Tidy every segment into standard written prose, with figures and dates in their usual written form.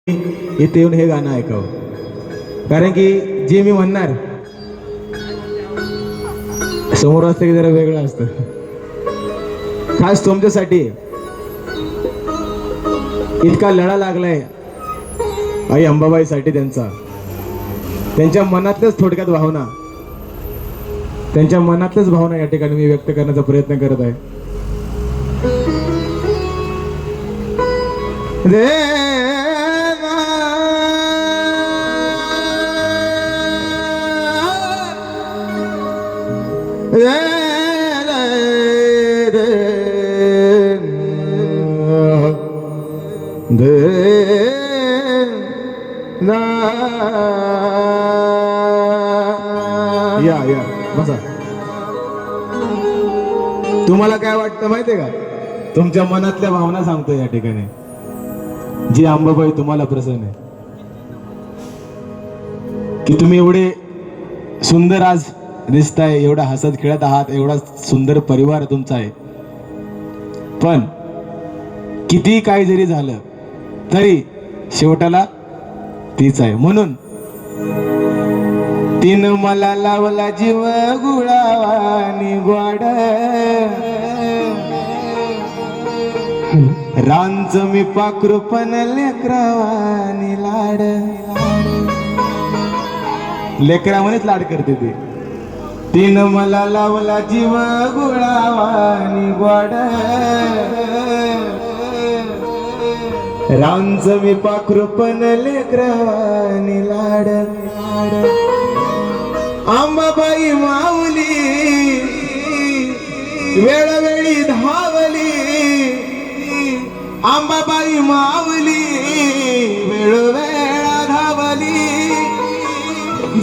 इथे येऊन हे गाणं ऐकावं, कारण की जे मी म्हणणार समोर असतं की जरा वेगळं असतं. खास तुमच्यासाठी इतका लढा लागलाय आई अंबाबाईसाठी, त्यांच्या मनातल्याच थोडक्यात भावना, त्यांच्या मनातल्याच भावना या ठिकाणी मी व्यक्त करण्याचा प्रयत्न करत आहे. या बसा. तुम्हाला काय वाटतं माहितीये का? तुमच्या मनातल्या भावना सांगतो या ठिकाणी. जी अंबाबाई तुम्हाला प्रसन्न आहे की तुम्ही एवढे सुंदर आज दिसताय, एवढा हसत खेळत आहात, एवढा सुंदर परिवार तुमचा आहे. पण किती काय जरी झालं तरी शेवटाला तीच आहे. म्हणून तिनं मला लावला जीव गुळावानी गोड, रांच मी पाखरू पण लेकरावानी लाड. लेकरावानीच लाड करते ती. तिनं मला लावला जीव गुळावानी गोड, रांच मी पाखरू पण लेकरावानी लाड. अंबाबाई माऊली वेळोवेळी धावली, अंबाबाई माऊली वेळोवेळा धावली.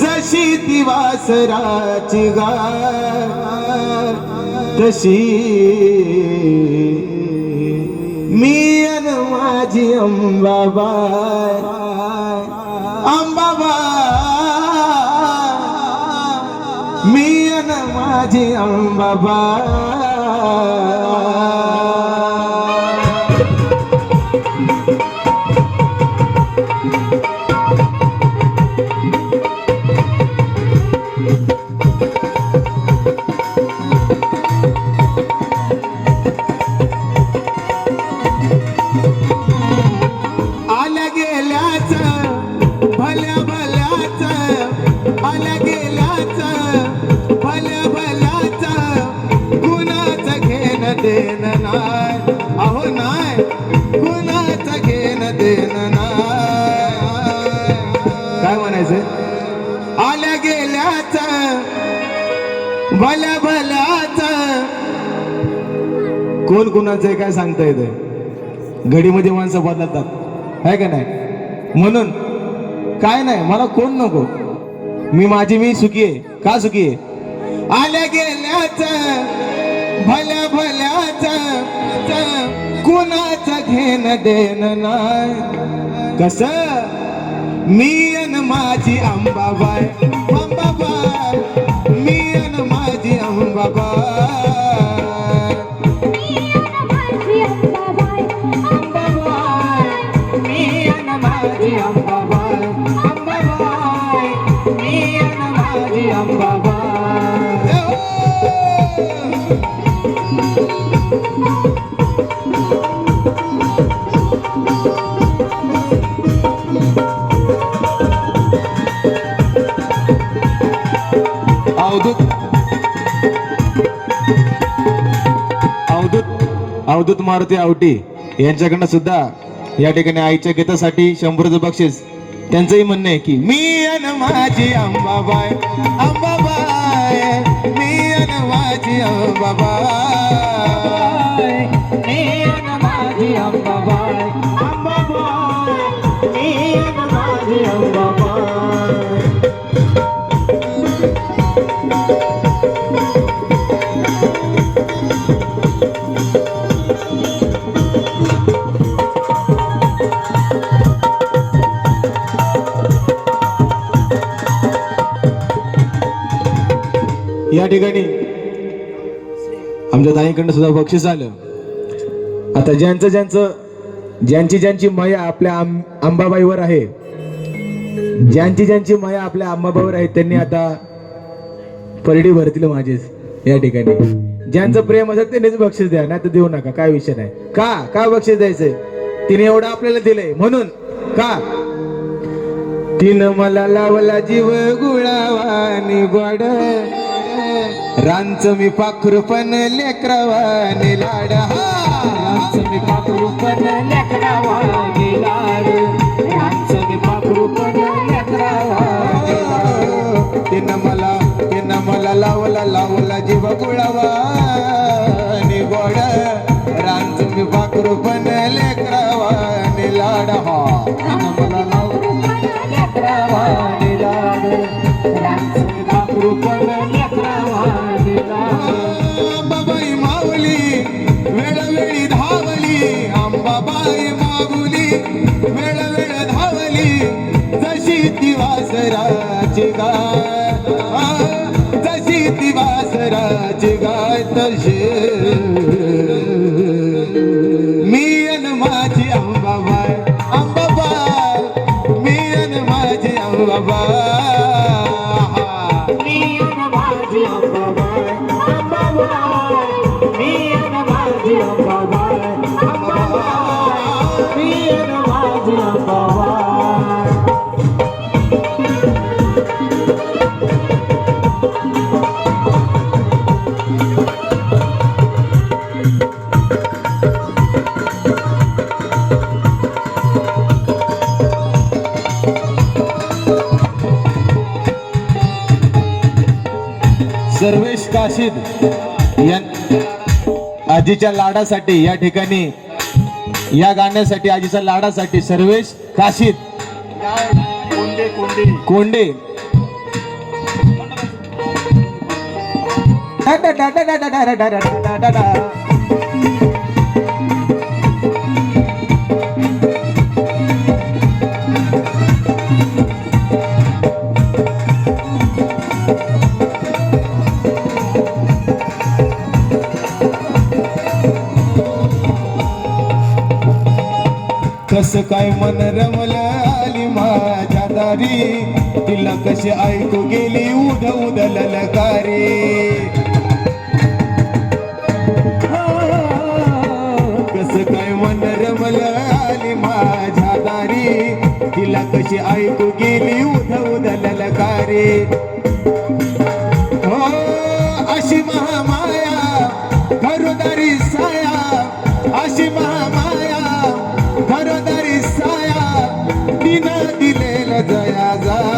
जशी ती वासराची गाय तशी मी अन माझी अंबाबाई. अंबाबाई मी अन माझी अंबाबाई. आल्या गेल्याच भल्या भल्याच, आल्या गेल्याच भल्या भल्याच, कुणाचं घेण देण नाय. अहो नाय, कुणाचं घेण देण नाय. काय म्हणायचं? आल्या गेल्याच भल्या भल्याच, कोण कुणाचं काय सांगता येतं. घडीमध्ये माणसं बदलतात, आहे का नाही? म्हणून काय नाही, मला कोण नको, मी सुखी आहे. का सुखी आहे? आल्या गेल्याच भल्या भल्याच, कुणाचं घेण देण नाय. कस मी अन माझी अंबाबाई, अंबाबाई मी अन माझी अंबाबाई. अवधूत मारुती आवटी यांच्याकडनं सुद्धा या ठिकाणी आईच्या गीतासाठी 100चं बक्षीस. त्यांचंही म्हणणं आहे की मी अन माझी अंबाबाई, अंबाबाई मी अन माझी अंबाबाई, मी अन माझी अंबाबाई, अंबाबाई मी अन माझी अंबाबाई. या ठिकाणी आमच्या ताईंकडनं सुद्धा बक्षीस आलं. आता ज्यांचं ज्यांची ज्यांची माया आपल्या अंबाबाईवर आहे, ज्यांची ज्यांची माया आपल्या अंबाबाईवर आहे, त्यांनी आता परडी भरतील माझेच या ठिकाणी. ज्यांचं प्रेम असेल त्यांनीच बक्षीस द्या, नाही तर देऊ नका, काय विषय नाही. का बक्षीस द्यायचंय? तिने एवढं आपल्याला दिलंय म्हणून. का? तिनं मला लावला जीव गुळावानी गोड, रांच मी पाखरूपण लेकरावानी लाड. रांच मी पाखरूपण लेकरावानी लाड, रांच मी पाखरूपण लेकरावानी लाड. तिनं मला लावला जीव गुळावानी गोड, रांच मी पाखरूपण लेकरावानी लाड. तिनं मला लावला लेकरावानी लाड, रांच मी पाखरूपण लेकरावानी लाड. अंबाबाई माऊली वेळोवेळी धावली, अंबाबाई माऊली वेळोवेळ धावली, जशी ती वासराची गाय, जशी ती वासराची गाय, तशी मी अन माझी अंबाबाई, अंबाबाई मी अन माझी अंबाबाई. मी अन माझी अंबाबाई, अंबाबाई मी अन माझी अंबाबाई, अंबाबाई मी अन माझी अंबाबाई. सर्वेश काशीद या आजीच्या लाडासाठी या ठिकाणी, या गाण्यासाठी, आजीच्या लाडासाठी सर्वेश काशीद कोंडे कसं काय मन रमलं आली माझ्या दारी, तिला कशी ऐकू गेली उद उद ललकारी. कसं काय मन रमलं आली माझ्या दारी, तिला कशी ऐकू गेली उद उद ललकारी. हो अशी महामाया घरोदारी साया, अशी महामाया घरोदारी साया, तिनं दिलेलं जया जाय,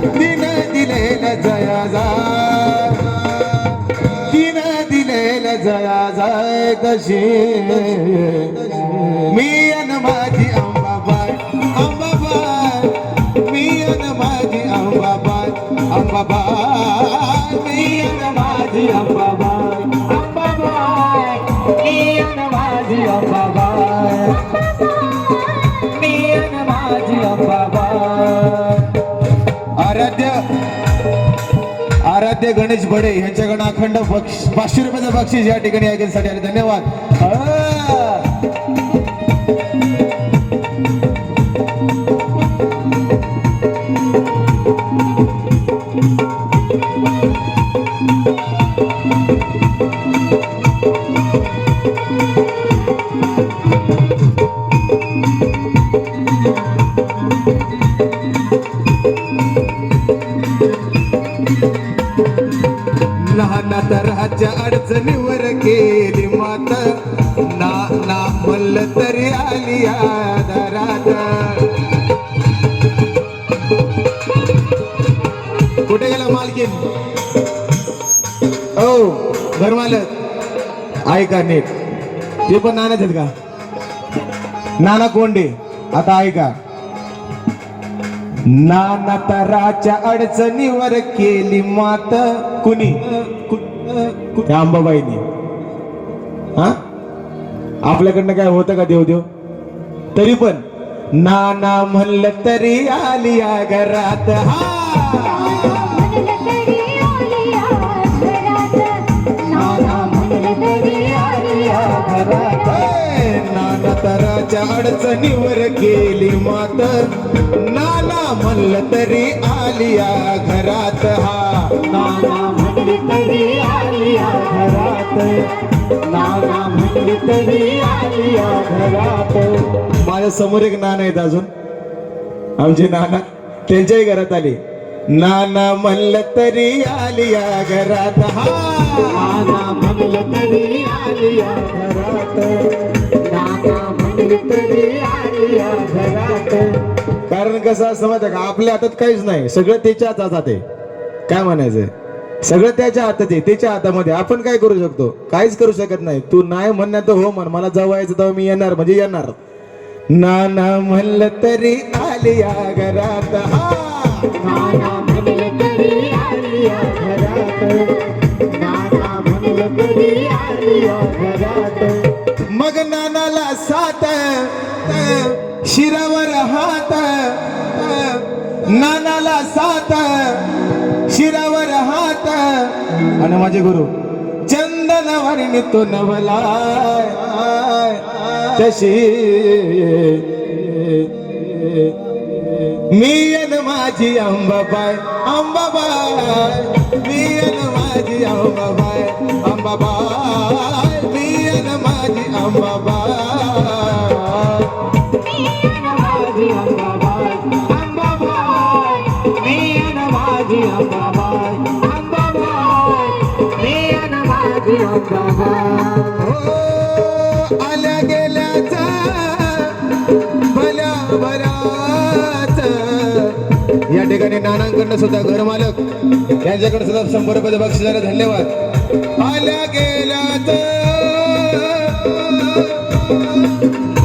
तिनं दिलेलं जया जाय, तिनं दिलेलं जया जाय. तशी मी अन माझी अंबाबाई, अंबाबाई मी अन माझी अंबाबाई, अंबाबाई मी अन माझी अंबाबाई, अंबाबाई मी अन माझी अंबाबाई, मी अन माझी अंबाबाई. आराध्य गणेश बडे यांच्याकडून अखंड 500 रुपयाचं बक्षीस या ठिकाणी ऐकण्यासाठी आले. धन्यवाद. लहान तराच्या अडचणीवर केली मात, ना ना म्हणलं तरी आली आधारात. कुठे गेला मालकीन? ओ घरमालक ऐका नीट, ते पण नानाच आहेत का? नाना कोंडे. आता ऐका, नाना तराच्या अडचणीवर केली मात, कुणी? त्या अंबाबाईनी. हा आपल्याकडनं काय होतं का देव देव? तरी पण नाना म्हणलं तरी आली या घरात. नाना तराच्या अडचणीवर केली मात नाना म्हणलं तरी आलिया घरात हा नाना म्हणली तरी आलिया घरात नाना म्हणली तरी आलिया घरात माझ्या समोर एक नाना आहेत अजून आमचे नाना त्यांच्याही घरात आले नाना म्हणलं तरी आलिया घरात हा नाना म्हणलं तरी आलिया घरात नाना म्हणली तरी आलिया घरात कारण कसं असतं माहिती आहे का आपल्या हातात काहीच नाही सगळं त्याच्या हातात आहे काय म्हणायचंय सगळं त्याच्या हातात आहे त्याच्या हातामध्ये आपण काय करू शकतो काहीच करू शकत नाही तू नाही म्हणण्यात हो म्हण मला जेव्हा यायचं तेव्हा मी येणार म्हणजे येणार नाना म्हणलं तरी आलिया घरात हा नाना म्हणलं तरी आलिया घरात नाना म्हणलं तरी आलिया घरात मग नानाला सात शिरावर हात नानाला सात शिरावर हात आणि माझे गुरु चंदनवारी तो नवलाय तशी मी अन माझी अंबाबाई अंबाबाई मी अन माझी अंबाबाई अंबाबाई मी अन माझी अंबाबाई माझी अंबाबाई अंबाबाई मी अन माझी अंबाबाई अंबाबाई मी अन माझी अंबाबाई हो आल्या गेल्याचा भल्या भल्याच या ठिकाणी नानांकडनं सुद्धा घर मालक यांच्याकडे सुद्धा 100 रुपयाचं बक्षीस झालं धन्यवाद आल्या गेल्याच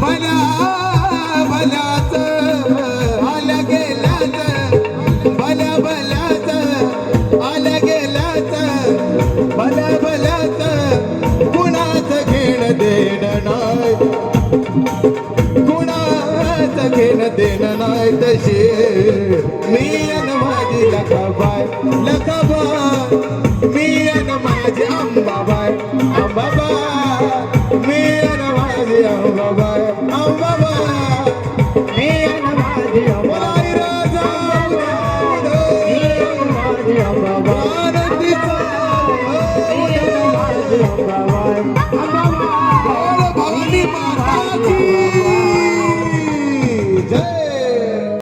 भल्या भल्याच आल्या गेल्याच भल्या भल्याच आल्या गेल्याच भल्या भल्याच कुणाचं घेणं देणं नाही कुणाचं घेणं देणं नाही तशी मी अन माझी लखाबाई लखाबाई मी अन माझी अंबाबाई अंबाबाई मी अन माझी अंबाबाई अंबाबाई मी अन माझी अंबाबाई राजा मी अन माझी अंबाबाई